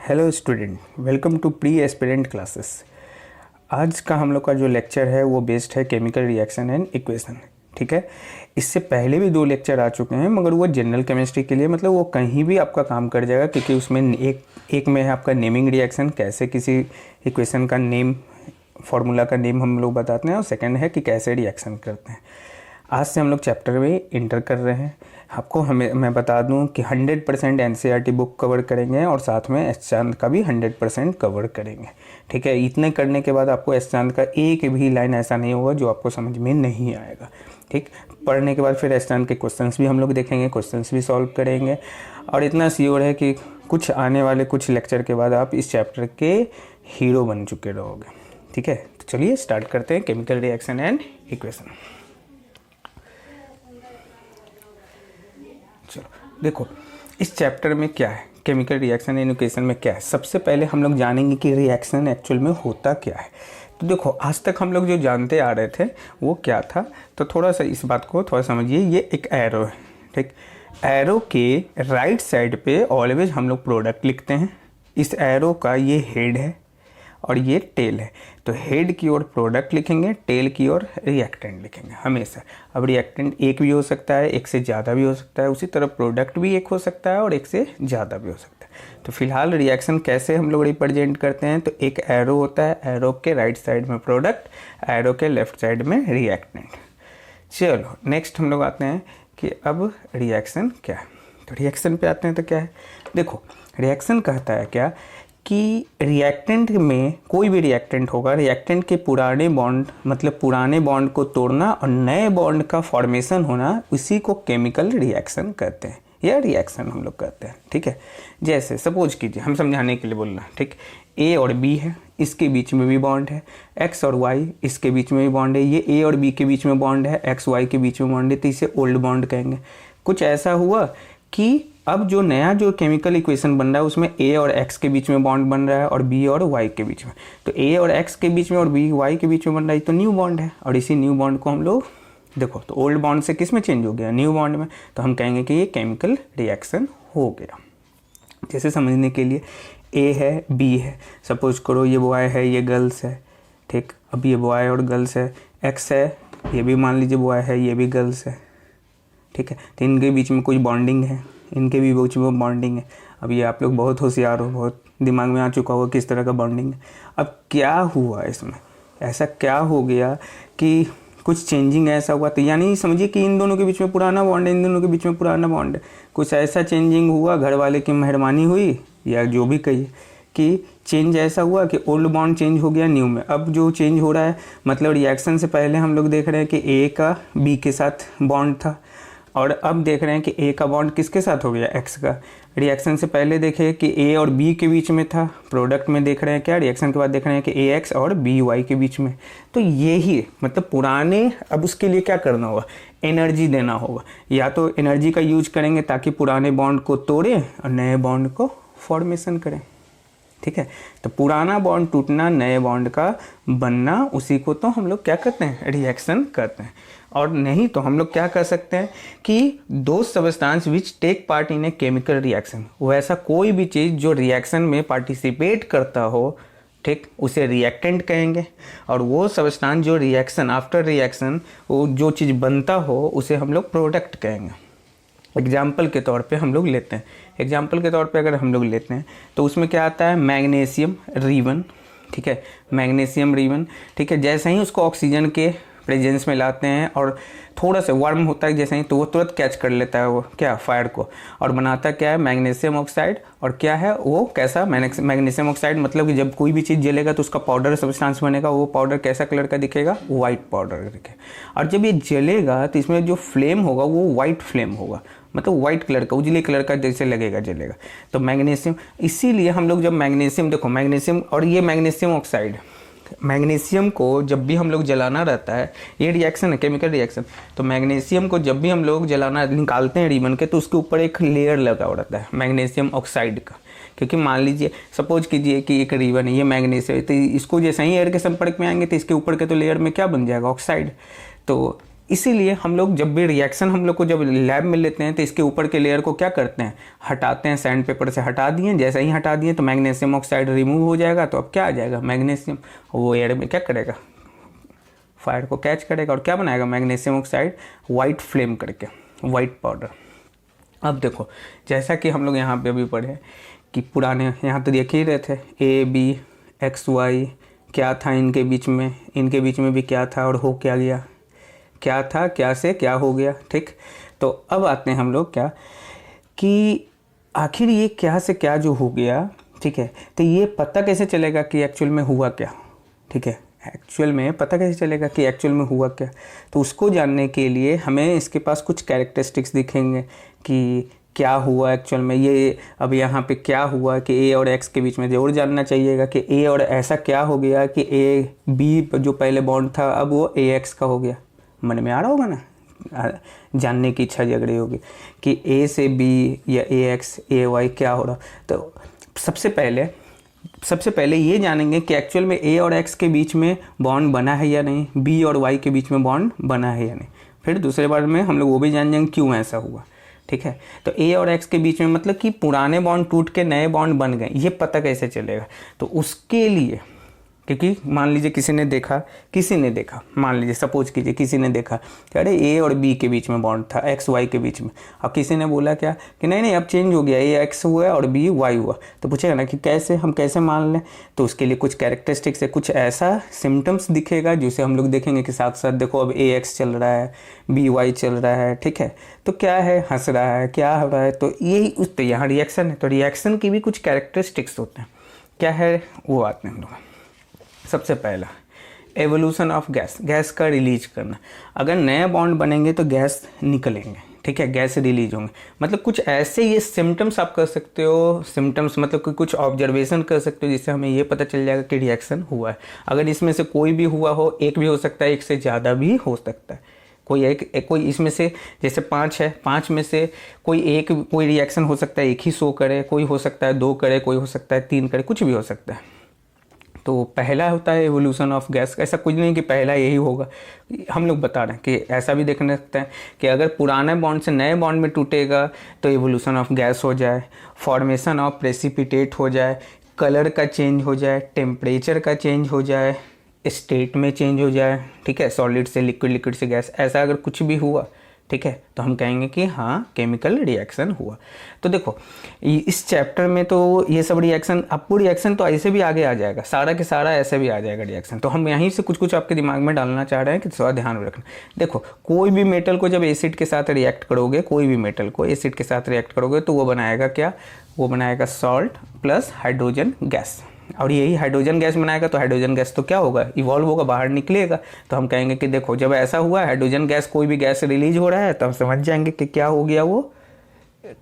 Hello student, welcome to pre aspirant classes. आज का हम लोग का जो लेक्चर है वो बेस्ड है केमिकल रिएक्शन एंड इक्वेशन। ठीक है, इससे पहले भी 2 लेक्चर आ चुके हैं, मगर वो जनरल केमिस्ट्री के लिए, मतलब वो कहीं भी आपका काम कर जाएगा, क्योंकि उसमें एक में है आपका नेमिंग रिएक्शन, कैसे किसी इक्वेशन का नेम, फार्मूला का नेम हम लोग बताते हैं, और सेकंड है कि कैसे रिएक्शन करते हैं। आज से हम लोग चैप्टर में इंटर कर रहे हैं। आपको मैं बता दूं कि 100% एनसीईआरटी बुक कवर करेंगे और साथ में एस चांद का भी 100% कवर करेंगे। ठीक है, इतने करने के बाद आपको एस चांद का एक भी लाइन ऐसा नहीं होगा जो आपको समझ में नहीं आएगा। ठीक, पढ़ने के बाद फिर एस चांद के क्वेश्चंस भी हम लोग देखेंगे, क्वेश्चंस भी सॉल्व करेंगे, और इतना श्योर है कि कुछ आने वाले कुछ लेक्चर के बाद आप इस चैप्टर के हीरो बन चुके रहोगे। ठीक है, तो चलिए स्टार्ट करते हैं केमिकल रिएक्शन एंड इक्वेशन। चलो देखो, इस चैप्टर में क्या है, केमिकल रिएक्शन एंड इक्वेशन में क्या है। सबसे पहले हम लोग जानेंगे कि रिएक्शन एक्चुअल में होता क्या है। तो देखो, आज तक हम लोग जो जानते आ रहे थे वो क्या था, तो थोड़ा सा इस बात को थोड़ा समझिए। ये एक एरो है। ठीक, एरो के राइट साइड पे ऑलवेज हम लोग प्रोडक्ट लिखते हैं। इस एरो का ये हेड है और ये टेल है, तो हेड की ओर प्रोडक्ट लिखेंगे, टेल की ओर रिएक्टेंट लिखेंगे हमेशा। अब रिएक्टेंट एक भी हो सकता है, एक से ज़्यादा भी हो सकता है, उसी तरह प्रोडक्ट भी एक हो सकता है और एक से ज़्यादा भी हो सकता है। तो फिलहाल रिएक्शन कैसे हम लोग रिप्रेजेंट करते हैं, तो एक एरो होता है, एरो के राइट साइड में प्रोडक्ट, एरो के लेफ्ट साइड में रिएक्टेंट। चलो नेक्स्ट हम लोग आते हैं कि अब रिएक्शन क्या है। तो रिएक्शन पे आते हैं तो क्या है, देखो रिएक्शन कहता है क्या कि रिएक्टेंट में कोई भी रिएक्टेंट होगा, रिएक्टेंट के पुराने बॉन्ड, मतलब पुराने बॉन्ड को तोड़ना और नए बॉन्ड का फॉर्मेशन होना, उसी को केमिकल रिएक्शन कहते हैं या रिएक्शन हम लोग कहते हैं। ठीक है, जैसे सपोज कीजिए, हम समझाने के लिए बोल रहे हैं। ठीक, ए और बी है, इसके बीच में भी बॉन्ड है, एक्स और वाई इसके बीच में भी बॉन्ड है, ये ए और बी के बीच में बॉन्ड है, एक्स वाई के बीच में बॉन्ड है, तो इसे ओल्ड बॉन्ड कहेंगे। कुछ ऐसा हुआ कि अब जो नया जो केमिकल इक्वेशन बन रहा है उसमें ए और एक्स के बीच में बॉन्ड बन रहा है और बी और वाई के बीच में, तो ए और एक्स के बीच में और बी वाई के बीच में बन रहा है, तो न्यू बॉन्ड है। और इसी न्यू बॉन्ड को हम लोग देखो, तो ओल्ड बॉन्ड से किस में चेंज हो गया, न्यू बॉन्ड में, तो हम कहेंगे कि ये केमिकल रिएक्शन हो गया। जैसे समझने के लिए, ए है, बी है, सपोज करो ये बॉय है, ये गर्ल्स है। ठीक, अब ये बॉय और गर्ल्स है, एक्स है, ये भी मान लीजिए बॉय है, ये भी गर्ल्स है। ठीक है, तो इनके बीच में कोई बॉन्डिंग है, इनके भी बीच में बॉन्डिंग है। अब ये आप लोग बहुत होशियार हो, बहुत दिमाग में आ चुका होगा किस तरह का बॉन्डिंग है। अब क्या हुआ इसमें, ऐसा क्या हो गया कि कुछ चेंजिंग ऐसा हुआ, तो यानी समझिए कि इन दोनों के बीच में पुराना बॉन्ड है, इन दोनों के बीच में पुराना बॉन्ड है, कुछ ऐसा चेंजिंग हुआ, घर वाले की मेहरबानी हुई या जो भी कहिए, कि चेंज ऐसा हुआ कि ओल्ड बॉन्ड चेंज हो गया न्यू में। अब जो चेंज हो रहा है, मतलब रिएक्शन से पहले हम लोग देख रहे हैं कि ए का बी के साथ बॉन्ड था, और अब देख रहे हैं कि ए का बॉन्ड किसके साथ हो गया, एक्स का। रिएक्शन से पहले देखे कि ए और बी के बीच में था, प्रोडक्ट में देख रहे हैं क्या, रिएक्शन के बाद देख रहे हैं कि ए एक्स और बी वाई के बीच में। तो यही मतलब पुराने, अब उसके लिए क्या करना होगा, एनर्जी देना होगा। या तो एनर्जी का यूज करेंगे ताकि पुराने बॉन्ड को तोड़ें और नए बॉन्ड को फॉर्मेशन करें। ठीक है, तो पुराना बॉन्ड टूटना, नए बॉन्ड का बनना, उसी को तो हम लोग क्या कहते हैं, रिएक्शन कहते हैं। और नहीं तो हम लोग क्या कर सकते हैं कि दो substance which take part in a chemical reaction, वो ऐसा कोई भी चीज़ जो रिएक्शन में पार्टिसिपेट करता हो, ठीक, उसे रिएक्टेंट कहेंगे। और वो सबस्टांस जो रिएक्शन, आफ्टर रिएक्शन वो जो चीज़ बनता हो, उसे हम लोग प्रोडक्ट कहेंगे। एग्जाम्पल के तौर पे हम लोग लेते हैं, एग्जाम्पल के तौर पे अगर हम लोग लेते हैं तो उसमें क्या आता है, मैग्नीशियम रिबन। ठीक है, मैग्नीशियम रिबन। ठीक है, जैसे ही उसको ऑक्सीजन के प्रेजेंस में लाते हैं और थोड़ा सा वार्म होता है जैसे ही, तो वो तुरंत कैच कर लेता है वो क्या, फायर को, और बनाता क्या है, मैग्नीशियम ऑक्साइड। और क्या है वो, कैसा मैग्नीशियम ऑक्साइड, मतलब कि जब कोई भी चीज़ जलेगा तो उसका पाउडर सब्सटेंस बनेगा, वो पाउडर कैसा कलर का दिखेगा, वाइट पाउडर दिखेगा। और जब ये जलेगा तो इसमें जो फ्लेम होगा वो वाइट फ्लेम होगा, मतलब वाइट कलर का, उजले कलर का जैसे लगेगा, जलेगा। तो मैग्नीशियम, इसीलिए हम लोग जब मैग्नीशियम, देखो मैग्नीशियम और ये मैग्नीशियम ऑक्साइड, मैग्नीशियम को जब भी हम लोग जलाना रहता है, ये रिएक्शन है केमिकल रिएक्शन, तो मैग्नीशियम को जब भी हम लोग जलाना निकालते हैं रिबन के, तो उसके ऊपर एक लेयर लगा हुआ रहता है मैग्नीशियम ऑक्साइड का। क्योंकि मान लीजिए, सपोज कीजिए कि एक रिबन है, ये मैग्नीशियम, तो इसको जैसे ही एयर के संपर्क में आएंगे तो इसके ऊपर के तो लेयर में क्या बन जाएगा, ऑक्साइड। तो इसीलिए हम लोग जब भी रिएक्शन हम लोग को जब लैब में लेते हैं तो इसके ऊपर के लेयर को क्या करते हैं, हटाते हैं, सैंड पेपर से हटा दिए, जैसे ही हटा दिए तो मैग्नीशियम ऑक्साइड रिमूव हो जाएगा। तो अब क्या आ जाएगा, मैग्नीशियम, वो एयर में क्या करेगा, फायर को कैच करेगा और क्या बनाएगा, मैग्नीशियम ऑक्साइड वाइट फ्लेम करके, वाइट पाउडर। अब देखो जैसा कि हम लोग यहाँ पे अभी पढ़े कि पुराने यहाँ तो देख ही रहे थे ए बी एक्स वाई क्या था इनके बीच में भी क्या था और हो क्या गया, क्या था क्या से क्या हो गया। ठीक, तो अब आते हैं हम लोग क्या कि आखिर ये क्या से क्या जो हो गया, ठीक है, तो ये पता कैसे चलेगा कि एक्चुअल में हुआ क्या। ठीक है, एक्चुअल में पता कैसे चलेगा कि एक्चुअल में हुआ क्या, तो उसको जानने के लिए हमें इसके पास कुछ कैरेक्टरिस्टिक्स दिखेंगे कि क्या हुआ एक्चुअल में। ये अब यहाँ पे क्या हुआ कि ए और एक्स के बीच में ज़रूर जानना चाहिएगा कि ए और ऐसा क्या हो गया कि ए बी जो पहले बॉन्ड था अब वो ए एक्स का हो गया। मन में आ रहा होगा ना, जानने की इच्छा जग रही होगी कि ए से बी या ए एक्स ए वाई क्या हो रहा। तो सबसे पहले ये जानेंगे कि एक्चुअल में ए और एक्स के बीच में बॉन्ड बना है या नहीं, बी और वाई के बीच में बॉन्ड बना है या नहीं। फिर दूसरे बार में हम लोग वो भी जान जाएंगे क्यों ऐसा हुआ। ठीक है, तो ए और एक्स के बीच में मतलब कि पुराने बॉन्ड टूट के नए बॉन्ड बन गए, ये पता कैसे चलेगा। तो उसके लिए, क्योंकि मान लीजिए किसी ने देखा, मान लीजिए सपोज कीजिए किसी ने देखा कि अरे ए और बी के बीच में बॉन्ड था, एक्स वाई के बीच में, अब किसी ने बोला क्या कि नहीं अब चेंज हो गया, ए एक्स हुआ और बी वाई हुआ। तो पूछेगा ना कि कैसे, हम कैसे मान लें। तो उसके लिए कुछ कैरेक्टरिस्टिक्स है, कुछ ऐसा सिम्टम्स दिखेगा जिसे हम लोग देखेंगे कि साथ साथ देखो अब ए एक्स चल रहा है, बी वाई चल रहा है। ठीक है, तो क्या है, हंस रहा है, क्या हो रहा है, तो यही उस पर यहाँ रिएक्शन है। तो रिएक्शन की भी कुछ कैरेक्टरिस्टिक्स होते हैं, क्या है वो आते हैं हम लोग। सबसे पहला एवोल्यूशन ऑफ गैस का रिलीज करना। अगर नए बॉन्ड बनेंगे तो गैस निकलेंगे, ठीक है, गैस रिलीज होंगे। मतलब कुछ ऐसे ये सिम्टम्स आप कर सकते हो, सिम्टम्स मतलब कि कुछ ऑब्जर्वेशन कर सकते हो जिससे हमें ये पता चल जाएगा कि रिएक्शन हुआ है। अगर इसमें से कोई भी हुआ हो, एक भी हो सकता है, एक से ज़्यादा भी हो सकता है, कोई इसमें से जैसे 5 है, 5 में से कोई रिएक्शन हो सकता है एक ही शो करे, कोई हो सकता है 2 करे, कोई हो सकता है 3 करे, कुछ भी हो सकता है। तो पहला होता है एवोल्यूशन ऑफ गैस। ऐसा कुछ नहीं कि पहला यही होगा, हम लोग बता रहे हैं कि ऐसा भी देखने सकते हैं कि अगर पुराने बॉन्ड से नए बॉन्ड में टूटेगा तो एवोल्यूशन ऑफ गैस हो जाए, फॉर्मेशन ऑफ प्रेसिपिटेट हो जाए, कलर का चेंज हो जाए, टेम्परेचर का चेंज हो जाए, स्टेट में चेंज हो जाए। ठीक है, सॉलिड से लिक्विड, लिक्विड से गैस, ऐसा अगर कुछ भी हुआ, ठीक है, तो हम कहेंगे कि हाँ केमिकल रिएक्शन हुआ। तो देखो इस चैप्टर में तो ये सब रिएक्शन, आपको रिएक्शन तो ऐसे भी आगे आ जाएगा, सारा के सारा ऐसे भी आ जाएगा रिएक्शन। तो हम यहीं से कुछ कुछ आपके दिमाग में डालना चाह रहे हैं कि थोड़ा ध्यान में रखना। देखो कोई भी मेटल को जब एसिड के साथ रिएक्ट करोगे, कोई भी मेटल को एसिड के साथ रिएक्ट करोगे तो वो बनाएगा क्या, वो बनाएगा सॉल्ट प्लस हाइड्रोजन गैस। और यही हाइड्रोजन गैस बनाएगा तो हाइड्रोजन गैस तो क्या होगा, इवॉल्व होगा, बाहर निकलेगा। तो हम कहेंगे कि देखो जब ऐसा हुआ हाइड्रोजन गैस, कोई भी गैस रिलीज हो रहा है, तो हम समझ जाएंगे कि क्या हो गया, वो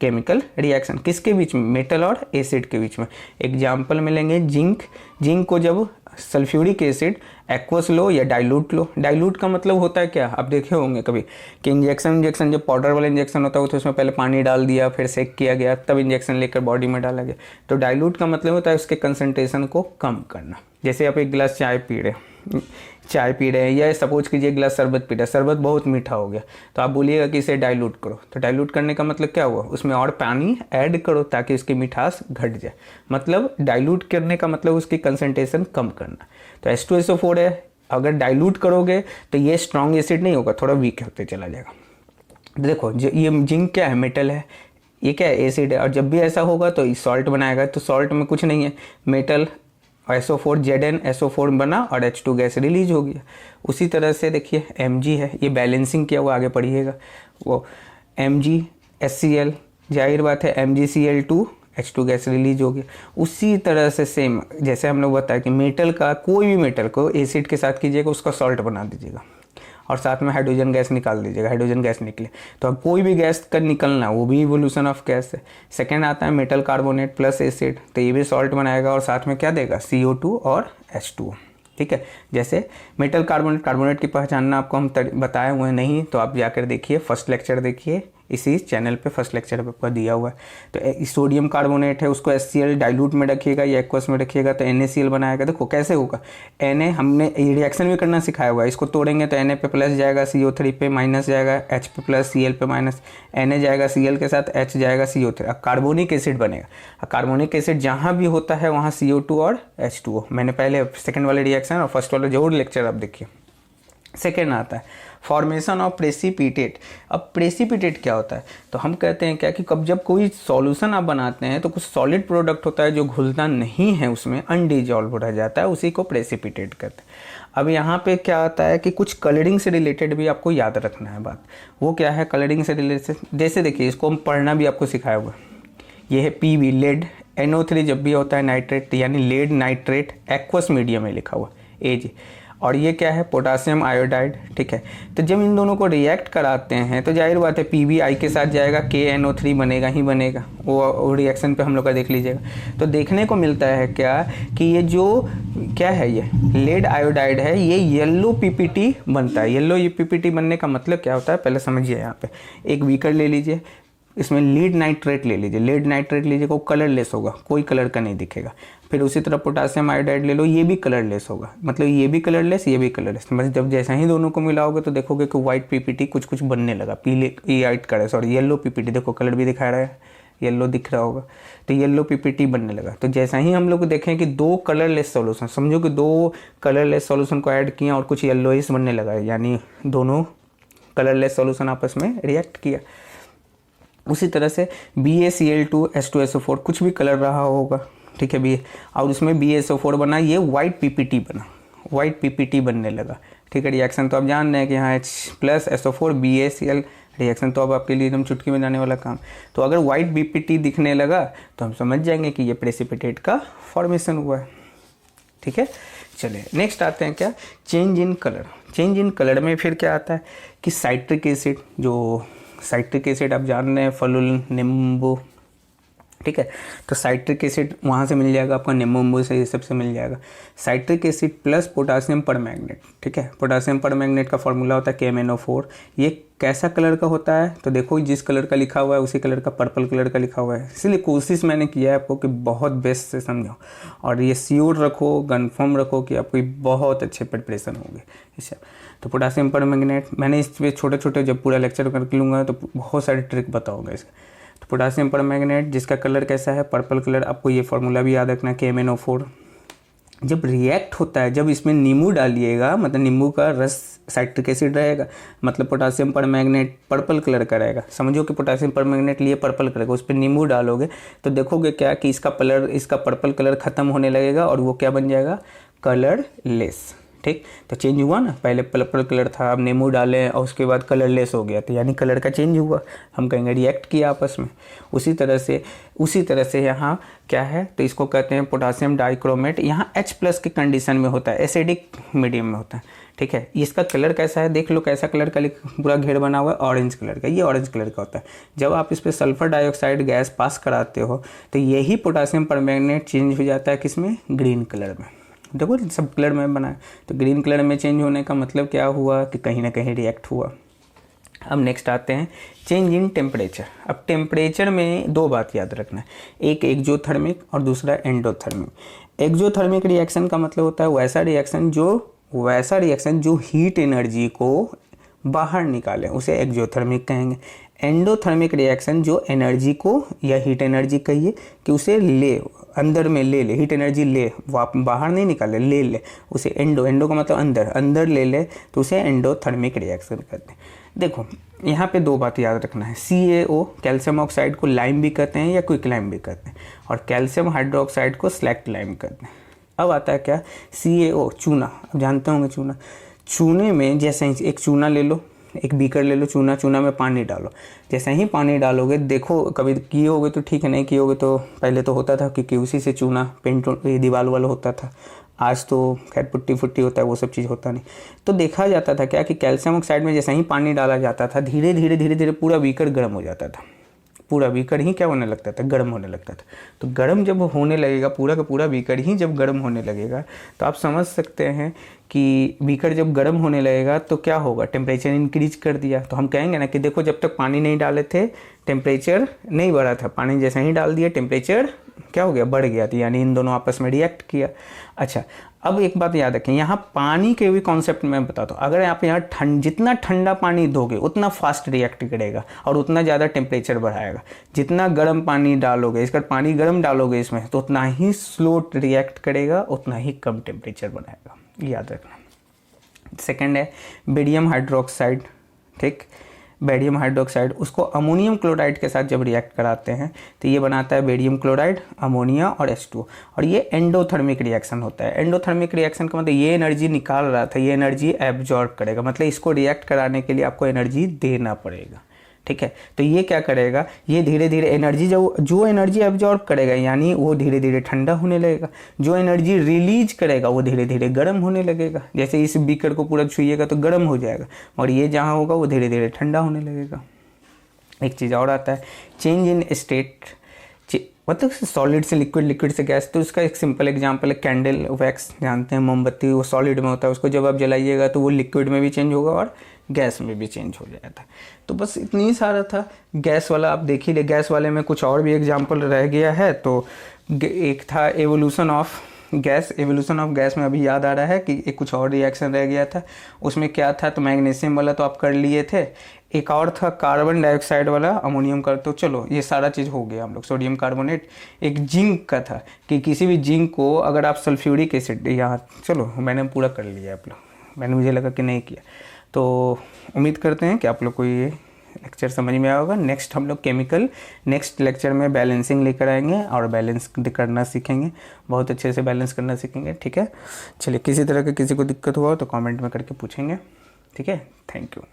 केमिकल रिएक्शन। किसके बीच में, मेटल और एसिड के बीच में। एग्जाम्पल मिलेंगे जिंक को जब सल्फ्यूरिक एसिड एक्वस लो या डाइल्यूट लो। डाइल्यूट का मतलब होता है क्या, आप देखे होंगे कभी कि इंजेक्शन जब पाउडर वाला इंजेक्शन होता है तो उसमें पहले पानी डाल दिया, फिर सेक किया गया, तब इंजेक्शन लेकर बॉडी में डाला गया। तो डाइल्यूट का मतलब होता है उसके कंसंट्रेशन को कम करना। जैसे आप एक गिलास चाय पी रहे हैं या सपोज कीजिए एक गिलास शरबत पी रहे हैं, शरबत बहुत मीठा हो गया, तो आप बोलिएगा कि इसे डाइल्यूट करो। तो डाइल्यूट करने का मतलब क्या हुआ, उसमें और पानी ऐड करो ताकि उसकी मिठास घट जाए। मतलब डाइल्यूट करने का मतलब उसकी कंसंट्रेशन कम करना। तो H2SO4 है, अगर डाइल्यूट करोगे तो ये स्ट्रॉन्ग एसिड नहीं होगा, थोड़ा वीक होते चला जाएगा। देखो ये जिंक क्या है, मेटल है, ये क्या है, एसिड है। और जब भी ऐसा होगा तो सॉल्ट बनाएगा। तो सॉल्ट में कुछ नहीं है, मेटल SO4 ZnSO4 बना और H2 गैस रिलीज हो गया। उसी तरह से देखिए Mg है, ये बैलेंसिंग किया हुआ, आगे पढ़िएगा। वो MgHCl, जाहिर बात है MgCl2 H2 गैस रिलीज हो गया। उसी तरह से सेम जैसे हम लोग बताया कि मेटल का, कोई भी मेटल को एसिड के साथ कीजिएगा, उसका सॉल्ट बना दीजिएगा और साथ में हाइड्रोजन गैस निकाल दीजिएगा, हाइड्रोजन गैस निकले। तो अब कोई भी गैस का निकलना, वो भी इवोल्यूशन ऑफ गैस है। सेकेंड आता है मेटल कार्बोनेट प्लस एसिड, तो ये भी सॉल्ट बनाएगा और साथ में क्या देगा, CO2 और H2। ठीक है, जैसे मेटल कार्बोनेट की पहचानना आपको हम बताए हुए नहीं, तो आप जाकर देखिए, फर्स्ट लेक्चर देखिए इसी चैनल पे फर्स्ट लेक्चर पे आपका दिया हुआ है। तो सोडियम कार्बोनेट है, उसको HCl डाइल्यूट में रखिएगा या एक्वस में रखिएगा तो NaCl बनाएगा। देखो कैसे होगा, Na हमने रिएक्शन भी करना सिखाया हुआ है, इसको तोड़ेंगे तो Na पे प्लस जाएगा, CO3 पे माइनस जाएगा, H पे प्लस, Cl पे माइनस, Na जाएगा Cl के साथ, H जाएगा CO3, कार्बोनिक एसिड बनेगा। कार्बोनिक एसिड जहाँ भी होता है वहाँ CO2 और H2O। मैंने पहले सेकेंड वाले रिएक्शन और फर्स्ट वाला जरूर लेक्चर आप देखिए। सेकेंड आता है फॉर्मेशन ऑफ प्रेसिपिटेट। अब प्रेसिपिटेट क्या होता है, तो हम कहते हैं क्या कि कब जब कोई सॉल्यूशन आप बनाते हैं तो कुछ सॉलिड प्रोडक्ट होता है जो घुलता नहीं है, उसमें अनडिजॉल्व रह जाता है, उसी को प्रेसिपिटेट कहते हैं। अब यहाँ पे क्या आता है कि कुछ कलरिंग से रिलेटेड भी आपको याद रखना है बात। वो क्या है कलरिंग से रिलेटेड, जैसे देखिए इसको हम पढ़ना भी आपको सिखाया हुआ है। ये है PB लेड, NO3 जब भी होता है नाइट्रेट यानी लेड नाइट्रेट, एक्वस मीडियम में लिखा हुआ AG। और ये क्या है पोटासियम आयोडाइड, ठीक है। तो जब इन दोनों को रिएक्ट कराते हैं तो जाहिर बात है PBI के साथ जाएगा, KNO3 बनेगा ही बनेगा, वो रिएक्शन पे हम लोग का देख लीजिएगा। तो देखने को मिलता है क्या कि ये जो क्या है ये लेड आयोडाइड है, ये येलो PPT बनता है। येलो PPT बनने का मतलब क्या होता है पहले समझिए। यहाँ पे एक बीकर ले लीजिए, इसमें लीड नाइट्रेट ले लीजिए, लेड नाइट्रेट लीजिएगा, वो कलरलेस होगा, कोई कलर का नहीं दिखेगा। फिर उसी तरह पोटासियम आयोडाइड ले लो, ये भी कलरलेस होगा, मतलब ये भी कलरलेस ये भी कलरलेस। मतलब जब जैसा ही दोनों को मिलाओगे तो देखोगे कि वाइट PPT कुछ कुछ बनने लगा, पीले white colour sorry yellow PPT, देखो कलर भी दिखा रहा है, येलो दिख रहा होगा, तो येलो PPT बनने लगा। तो जैसा ही हम लोग देखें कि दो कलरलेस सॉल्यूशन, समझो कि दो कलरलेस सॉल्यूशन को ऐड किया और कुछ येलोइश बनने लगा, यानी दोनों कलरलेस सॉल्यूशन आपस में रिएक्ट किया। उसी तरह से BaCl2 H2SO4 कुछ भी कलर रहा होगा, ठीक है भी, और उसमें BaSO4 बना, ये वाइट PPT बना, वाइट PPT बनने लगा, ठीक है। रिएक्शन तो आप जान रहे हैं कि यहाँ H+SO4 BaCl रिएक्शन तो अब आपके लिए एकदम चुटकी में जाने वाला काम। तो अगर वाइट PPT दिखने लगा तो हम समझ जाएंगे कि ये प्रेसिपिटेट का फॉर्मेशन हुआ है, ठीक है। चलिए नेक्स्ट आते हैं क्या, change in colour. Change in colour में फिर क्या आता है कि साइट्रिक एसिड, जो साइट्रिक एसिड आप जान रहे हैं फलुल नींबू, ठीक है। तो साइट्रिक एसिड वहाँ से मिल जाएगा आपका, नींबू से ये सब से मिल जाएगा। Citric acid plus potassium permanganate, ठीक है। पोटासियम परमैंगनेट का फॉर्मूला होता है KMnO4। ये कैसा कलर का होता है, तो देखो जिस कलर का लिखा हुआ है उसी कलर का, पर्पल कलर का लिखा हुआ है। इसलिए कोशिश मैंने किया है आपको कि बहुत बेस्ट से समझो, और ये श्योर रखो, कन्फर्म रखो कि आपको बहुत अच्छे प्रिपरेशन होंगे इससे। तो पोटासियम परमैंगनेट मैंने इस पर छोटे छोटे जब पूरा लेक्चर करके लूँगा तो बहुत सारे ट्रिक बताऊँगा इसके। तो पोटासियम परमैंगनेट जिसका कलर कैसा है पर्पल कलर, आपको ये फॉर्मूला भी याद रखना है KMnO4। जब रिएक्ट होता है, जब इसमें नींबू डालिएगा, मतलब नींबू का रस साइट्रिक एसिड रहेगा, मतलब पोटासियम परमैंगनेट पर्पल कलर का रहेगा। समझो कि पोटासियम परमैंगनेट लिए पर्पल कलर का, उस पर नींबू डालोगे तो देखोगे क्या कि इसका पर्पल कलर ख़त्म होने लगेगा और वो क्या बन जाएगा, कलरलेस, ठीक। तो चेंज हुआ ना, पहले पर्पल कलर था, अब नींबू डाले और उसके बाद कलरलेस हो गया, तो यानी कलर का चेंज हुआ, हम कहेंगे रिएक्ट किया आपस में। उसी तरह से यहाँ क्या है, तो इसको कहते हैं पोटासियम डाइक्रोमेट। यहाँ H+ की कंडीशन में होता है, एसिडिक मीडियम में होता है, ठीक है। इसका कलर कैसा है देख लो, कैसा कलर का पूरा घेर बना हुआ है, ऑरेंज कलर का, ये ऑरेंज कलर का होता है। जब आप इस पर सल्फर डाइऑक्साइड गैस पास कराते हो तो यही पोटासियम परमैंगनेट चेंज हो जाता है किसमें, ग्रीन कलर में। देखो सब कलर में बना है, तो ग्रीन कलर में चेंज होने का मतलब क्या हुआ कि कहीं ना कहीं रिएक्ट हुआ। अब नेक्स्ट आते हैं चेंज इन टेम्परेचर। अब टेम्परेचर में दो बात याद रखना है, एक एक्जोथर्मिक और दूसरा एंडोथर्मिक। एक्जोथर्मिक रिएक्शन का मतलब होता है वैसा रिएक्शन जो हीट एनर्जी को बाहर निकाले, उसे एक्जोथर्मिक कहेंगे। एंडोथर्मिक रिएक्शन जो एनर्जी को या हीट एनर्जी कहिए कि उसे ले अंदर में ले हीट एनर्जी ले, बाहर नहीं निकाले, ले उसे एंडो का मतलब अंदर ले तो उसे एंडोथर्मिक रिएक्शन कहते हैं। देखो यहाँ पे दो बात याद रखना है, CaO कैल्शियम ऑक्साइड को लाइम भी कहते हैं या क्विक लाइम भी कहते हैं, और कैल्शियम हाइड्रोक्साइड को स्लैक्ट लाइम कहते हैं। अब आता है क्या, CaO चूना, अब जानते होंगे चूने में जैसे एक चूना ले लो, एक बीकर ले लो, चूना में पानी डालो। जैसे ही पानी डालोगे, देखो कभी किए होगे तो ठीक है, नहीं किए होगे तो पहले तो होता था कि उसी से चूना पेंट दीवार वाला होता था, आज तो खैर पुट्टी होता है, वो सब चीज़ होता नहीं। तो देखा जाता था क्या कि कैल्शियम ऑक्साइड में जैसे ही पानी डाला जाता था, धीरे धीरे पूरा बीकर गर्म हो जाता था, पूरा बीकर ही क्या होने लगता था, गर्म होने लगता था। तो गर्म जब होने लगेगा, पूरा का पूरा बीकर ही जब गर्म होने लगेगा, तो आप समझ सकते हैं कि बीकर जब गर्म होने लगेगा तो क्या होगा, टेम्परेचर इंक्रीज कर दिया। तो हम कहेंगे ना कि देखो जब तक पानी नहीं डाले थे टेम्परेचर नहीं बढ़ा था, पानी जैसे ही डाल दिया टेम्परेचर क्या हो गया, बढ़ गया। तो यानी इन दोनों आपस में रिएक्ट किया। अच्छा, अब एक बात याद रखें, यहाँ पानी के भी कॉन्सेप्ट मैं बताता हूँ। अगर आप यहाँ जितना ठंडा पानी दोगे उतना फास्ट रिएक्ट करेगा और उतना ज़्यादा टेम्परेचर बढ़ाएगा। जितना गर्म पानी डालोगे, इसका पानी गर्म डालोगे इसमें, तो उतना ही स्लो रिएक्ट करेगा, उतना ही कम टेम्परेचर बढ़ाएगा, याद रखना। सेकेंड है बेरियम हाइड्रोक्साइड। ठीक, बेरियम हाइड्रोक्साइड, उसको अमोनियम क्लोराइड के साथ जब रिएक्ट कराते हैं तो ये बनाता है बेरियम क्लोराइड, अमोनिया और H2, और ये एंडोथर्मिक रिएक्शन होता है। एंडोथर्मिक रिएक्शन का मतलब ये एनर्जी निकाल रहा था, ये एनर्जी एब्जॉर्ब करेगा, मतलब इसको रिएक्ट कराने के लिए आपको एनर्जी देना पड़ेगा। ठीक है, तो ये क्या करेगा, ये धीरे धीरे एनर्जी जो एनर्जी एब्जॉर्ब करेगा यानी वो धीरे धीरे ठंडा होने लगेगा, जो एनर्जी रिलीज करेगा वो धीरे धीरे गर्म होने लगेगा। जैसे इस बीकर को पूरा छुइएगा तो गर्म हो जाएगा, और ये जहाँ होगा वो धीरे धीरे ठंडा होने लगेगा। एक चीज़ और आता है चेंज इन स्टेट, मतलब सॉलिड से लिक्विड, लिक्विड से गैस। तो उसका एक सिंपल एग्जांपल है कैंडल वैक्स, जानते हैं मोमबत्ती, वो सॉलिड में होता है, उसको जब आप जलाइएगा तो वो लिक्विड में भी चेंज होगा और गैस में भी चेंज हो जाता है। तो बस इतनी ही सारा था। गैस वाला आप देख ही ले, गैस वाले में कुछ और भी एग्जांपल रह गया है। तो एक था evolution of gas, evolution of gas में अभी याद आ रहा है कि एक कुछ और रिएक्शन रह गया था, उसमें क्या था, तो मैग्नीशियम वाला तो आप कर लिए थे, एक और था कार्बन डाइऑक्साइड वाला, अमोनियम का। तो चलो ये सारा चीज़ हो गया हम लोग। सोडियम कार्बोनेट, एक जिंक का था कि किसी भी जिंक को अगर आप सल्फ्यूरिक एसिड, यहाँ चलो मैंने पूरा कर लिया आप लोग, मैंने मुझे लगा कि नहीं किया। तो उम्मीद करते हैं कि आप लोग को ये लेक्चर समझ में आया होगा। नेक्स्ट हम लोग केमिकल, नेक्स्ट लेक्चर में बैलेंसिंग लेकर आएंगे और बैलेंस करना सीखेंगे, बहुत अच्छे से बैलेंस करना सीखेंगे। ठीक है, चलिए, किसी तरह का किसी को दिक्कत हुआ तो कमेंट में करके पूछेंगे। ठीक है, थैंक यू।